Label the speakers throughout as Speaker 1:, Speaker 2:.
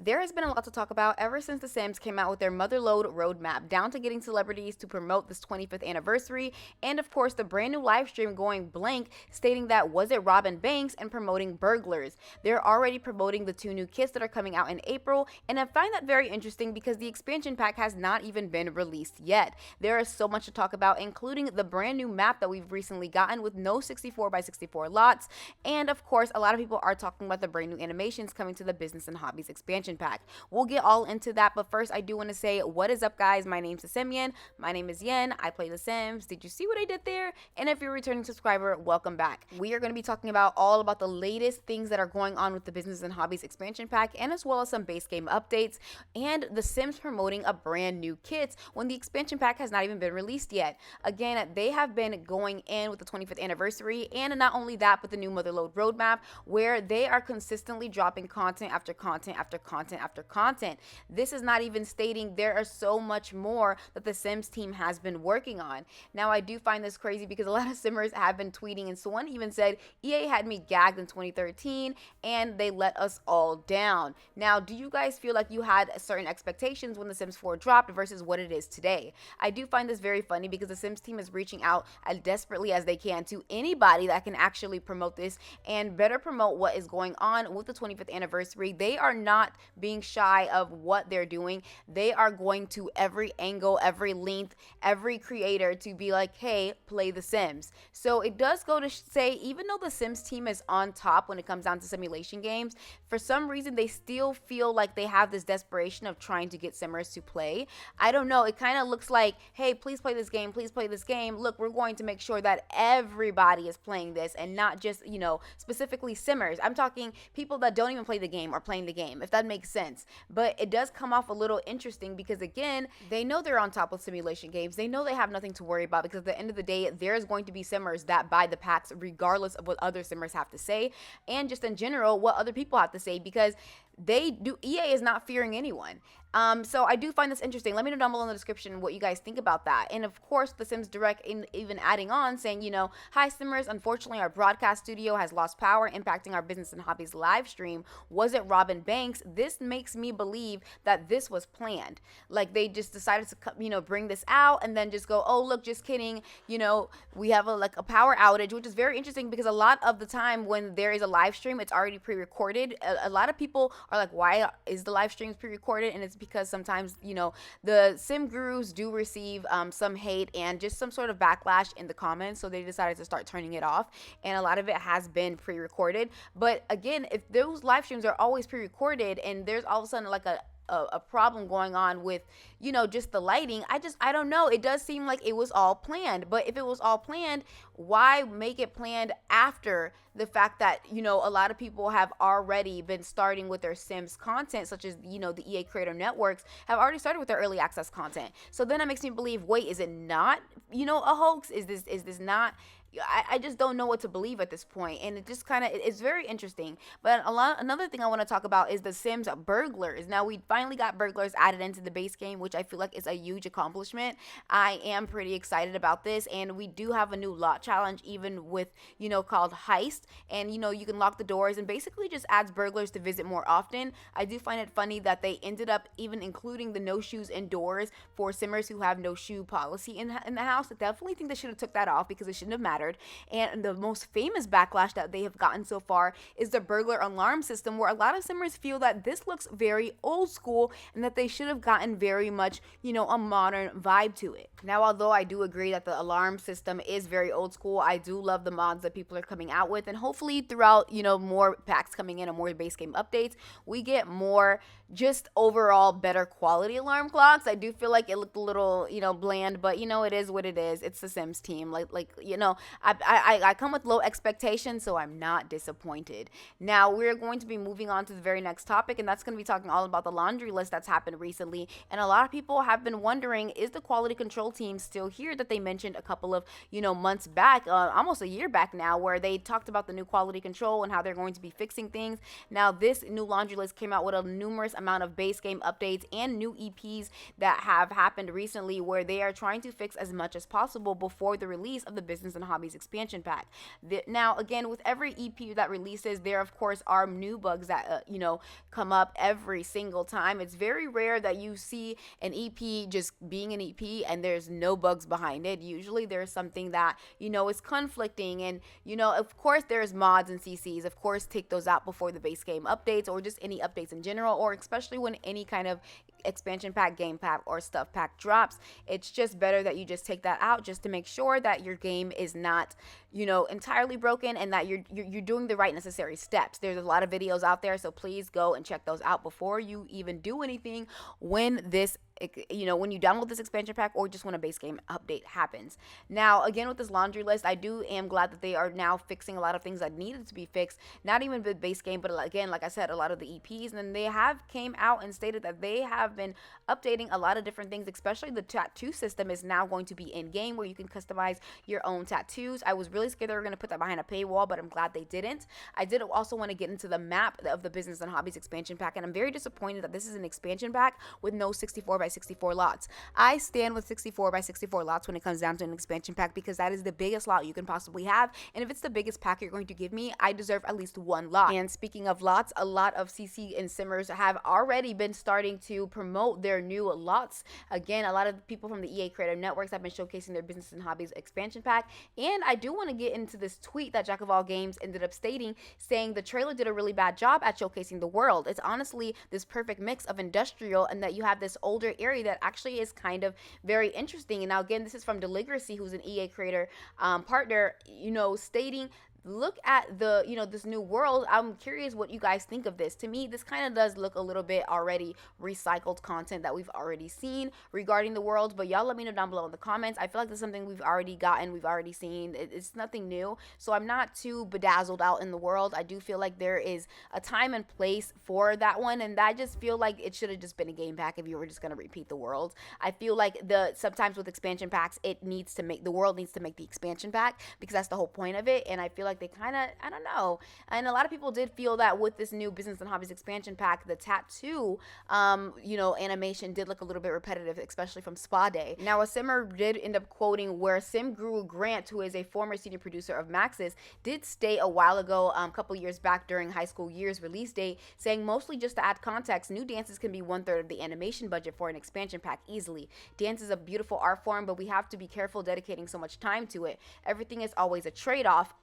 Speaker 1: There has been a lot to talk about ever since The Sims came out with their Motherload roadmap, down to getting celebrities to promote this 25th anniversary, and of course the brand new live stream going blank, stating that was it Robin Banks and promoting Burglars. They're already promoting the two new kits that are coming out in April, and I find that very interesting because the expansion pack has not even been released yet. There is so much to talk about, including the brand new map that we've recently gotten with no 64 by 64 lots, and of course a lot of people are talking about the brand new animations coming to the Business and Hobbies expansion pack. We'll get all into that, but first I do want to say what is up, guys. My name's Simian. My name is Yen. I play The Sims. Did you see what I did there? And if you're a returning subscriber, welcome back. We are going to be talking about all about the latest things that are going on with the Business and Hobbies expansion pack, and as well as some base game updates, and The Sims promoting a brand new kit when the expansion pack has not even been released yet. Again, they have been going in with the 25th anniversary, and not only that, but the new Motherload roadmap, where they are consistently dropping content after content after content after content. This is not even stating there are so much more that the Sims team has been working on. Now, I do find this crazy because a lot of Simmers have been tweeting, and someone even said EA had me gagged in 2013 and they let us all down. Now, do you guys feel like you had certain expectations when The Sims 4 dropped versus what it is today? I do find this very funny because the Sims team is reaching out as desperately as they can to anybody that can actually promote this and better promote what is going on with the 25th anniversary. They are not being shy of what they're doing. They are going to every angle, every length, every creator to be like, hey, play The Sims. So it does go to say, even though the Sims team is on top when it comes down to simulation games, for some reason they still feel like they have this desperation of trying to get Simmers to play. I don't know. It kind of looks like, hey, please play this game. Please play this game. Look, we're going to make sure that everybody is playing this and not just, specifically Simmers. I'm talking people that don't even play the game or playing the game, if that makes sense. But it does come off a little interesting because, again, they know they're on top with simulation games. They know they have nothing to worry about because at the end of the day, there's going to be Simmers that buy the packs regardless of what other Simmers have to say, and just in general what other people have to say, because EA is not fearing anyone. So I do find this interesting. Let me know down below in the description what you guys think about that. And of course, the Sims Direct even adding on saying, hi Simmers, unfortunately our broadcast studio has lost power, impacting our Business and Hobbies live stream. Was it Robin Banks? This makes me believe that this was planned. Like they just decided to, bring this out and then just go, oh look, just kidding. We have a power outage, which is very interesting because a lot of the time when there is a live stream, it's already pre-recorded. A lot of people are like, why is the live streams pre-recorded? And it's because sometimes, the sim gurus do receive some hate and just some sort of backlash in the comments. So they decided to start turning it off. And a lot of it has been pre-recorded. But again, if those live streams are always pre-recorded and there's all of a sudden like a problem going on with, just the lighting, I don't know. It does seem like it was all planned. But if it was all planned, why make it planned after the fact that, a lot of people have already been starting with their Sims content, such as, the EA Creator Networks have already started with their early access content. So then that makes me believe, wait, is it not, a hoax? Is this not? I just don't know what to believe at this point, and it just kind of, it's very interesting. But another thing I want to talk about is the Sims Burglars. Now we finally got Burglars added into the base game, which I feel like is a huge accomplishment. I am pretty excited about this, and we do have a new lot challenge even with, called Heist, and you can lock the doors and basically just adds burglars to visit more often. I do find it funny that they ended up even including the no shoes indoors for Simmers who have no shoe policy in the house. I definitely think they should have took that off because it shouldn't have mattered. And the most famous backlash that they have gotten so far is the burglar alarm system, where a lot of Simmers feel that this looks very old school and that they should have gotten very much, a modern vibe to it. Now, although I do agree that the alarm system is very old school, I do love the mods that people are coming out with, and hopefully throughout, more packs coming in and more base game updates, we get more just overall better quality alarm clocks. I do feel like it looked a little, bland, but it is what it is. It's the Sims team. I come with low expectations, so I'm not disappointed. Now, we're going to be moving on to the very next topic, and that's going to be talking all about the laundry list that's happened recently. And a lot of people have been wondering, is the quality control team still here that they mentioned a couple of, months back, almost a year back now, where they talked about the new quality control and how they're going to be fixing things. Now, this new laundry list came out with a numerous amount of base game updates and new EPs that have happened recently, where they are trying to fix as much as possible before the release of the Business and Hobby Hobbies expansion pack. Now, again, with every EP that releases, there of course are new bugs that come up every single time. It's very rare that you see an EP just being an EP and there's no bugs behind it. Usually there's something that is conflicting, and of course there's mods and CCs. Of course, take those out before the base game updates, or just any updates in general, or especially when any kind of expansion pack, game pack, or stuff pack drops. It's just better that you just take that out, just to make sure that your game is not entirely broken, and that you're doing the right necessary steps. There's a lot of videos out there, so please go and check those out before you even do anything when when you download this expansion pack, or just when a base game update happens. Now, again, with this laundry list, I am glad that they are now fixing a lot of things that needed to be fixed, not even the base game, but again, like I said, a lot of the EPs. And they have came out and stated that they have been updating a lot of different things, especially the tattoo system is now going to be in game, where you can customize your own tattoos. I was really scared they were going to put that behind a paywall, but I'm glad they didn't. I did also want to get into the map of the Business and Hobbies expansion pack, and I'm very disappointed that this is an expansion pack with no 64x64 lots. I stand with 64x64 lots when it comes down to an expansion pack, because that is the biggest lot you can possibly have, and if it's the biggest pack you're going to give me, I deserve at least one lot. And speaking of lots, a lot of CC and simmers have already been starting to promote their new lots. Again, a lot of the people from the EA Creative Networks have been showcasing their Business and Hobbies expansion pack, and I do want to get into this tweet that Jack of All Games ended up stating, saying the trailer did a really bad job at showcasing the world. It's honestly this perfect mix of industrial, and that you have this older area that actually is kind of very interesting. And now, again, this is from Deligracy, who's an EA creator partner, stating, look at the this new world. I'm curious what you guys think of this. To me, this kind of does look a little bit already recycled content that we've already seen regarding the world, but y'all let me know down below in the comments. I feel like this is something we've already gotten, we've already seen. It's nothing new, so I'm not too bedazzled out in the world. I do feel like there is a time and place for that one, and I just feel like it should have just been a game pack if you were just going to repeat the world. I feel like sometimes with expansion packs, the world needs to make the expansion pack, because that's the whole point of it. And I feel like they kind of, I don't know, and a lot of people did feel that with this new Business and Hobbies expansion pack, the tattoo animation did look a little bit repetitive, especially from Spa Day. Now, a simmer did end up quoting where Sim Guru Grant, who is a former senior producer of Maxis, did state a while ago, a couple years back during High School Year's release date, saying, mostly just to add context, new dances can be 1/3 of the animation budget for an expansion pack easily. Dance is a beautiful art form, but we have to be careful dedicating so much time to it. Everything is always a trade-off.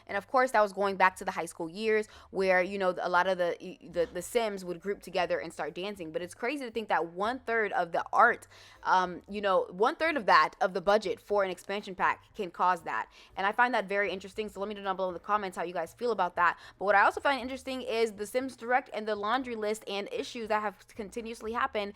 Speaker 1: And of course, that was going back to the High School Years, where a lot of the Sims would group together and start dancing. But it's crazy to think that 1/3 of the art, 1/3 of that of the budget for an expansion pack can cause that. And I find that very interesting. So let me know down below in the comments how you guys feel about that. But what I also find interesting is the Sims Direct and the laundry list and issues that have continuously happened,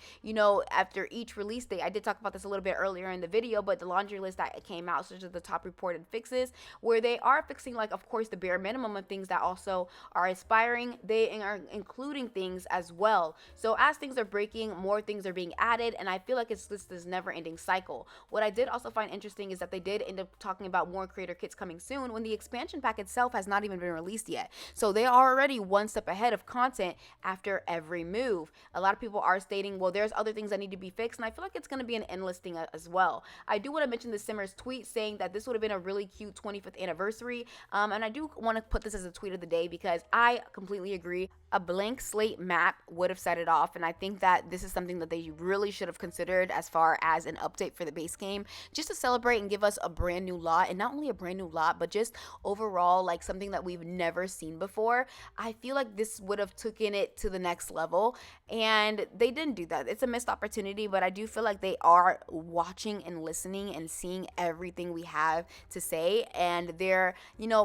Speaker 1: after each release date. I did talk about this a little bit earlier in the video, but the laundry list that came out, such as the top reported fixes, where they are fixing, like, of course, the bare minimum of things that also are aspiring. They are including things as well. So as things are breaking, more things are being added, and I feel like it's just this never-ending cycle. What I did also find interesting is that they did end up talking about more creator kits coming soon, when the expansion pack itself has not even been released yet. So they are already one step ahead of content after every move. A lot of people are stating, well, there's other things that need to be fixed, and I feel like it's going to be an endless thing as well. I do want to mention the Simmer's tweet saying that this would have been a really cute 25th anniversary, and I do want to put this as a tweet of the day, because I completely agree. A blank slate map would have set it off, and I think that this is something that they really should have considered as far as an update for the base game, just to celebrate and give us a brand new lot. And not only a brand new lot, but just overall, like, something that we've never seen before. I feel like this would have taken it to the next level, and they didn't do that. It's a missed opportunity, but I do feel like they are watching and listening and seeing everything we have to say, and they're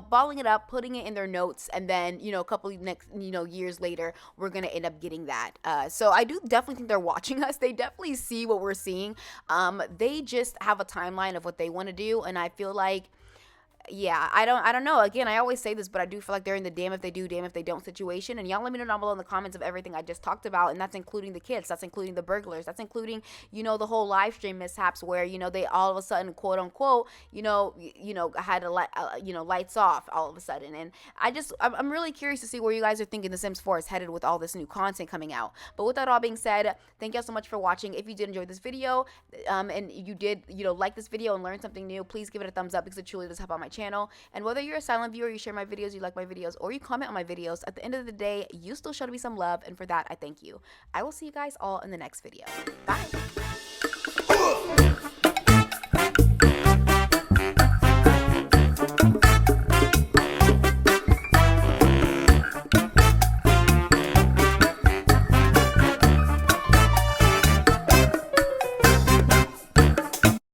Speaker 1: balling it up, putting it in their notes, and then a couple of next years later, we're gonna end up getting that. So I do definitely think they're watching us. They definitely see what we're seeing. They just have a timeline of what they want to do, and I feel like, yeah, I don't know. Again, I always say this, but I do feel like they're in the damn if they do, damn if they don't situation. And y'all let me know down below in the comments of everything I just talked about, and that's including the kids, that's including the burglars, that's including the whole live stream mishaps where they all of a sudden, quote unquote, had lights off all of a sudden. And I'm really curious to see where you guys are thinking The Sims 4 is headed with all this new content coming out. But with that all being said, thank y'all so much for watching. If you did enjoy this video, and you did like this video and learn something new, please give it a thumbs up, because it truly does help out my channel. And whether you're a silent viewer, you share my videos, you like my videos, or you comment on my videos, at the end of the day, you still show me some love, and for that, I thank you. I will see you guys all in the next video. Bye!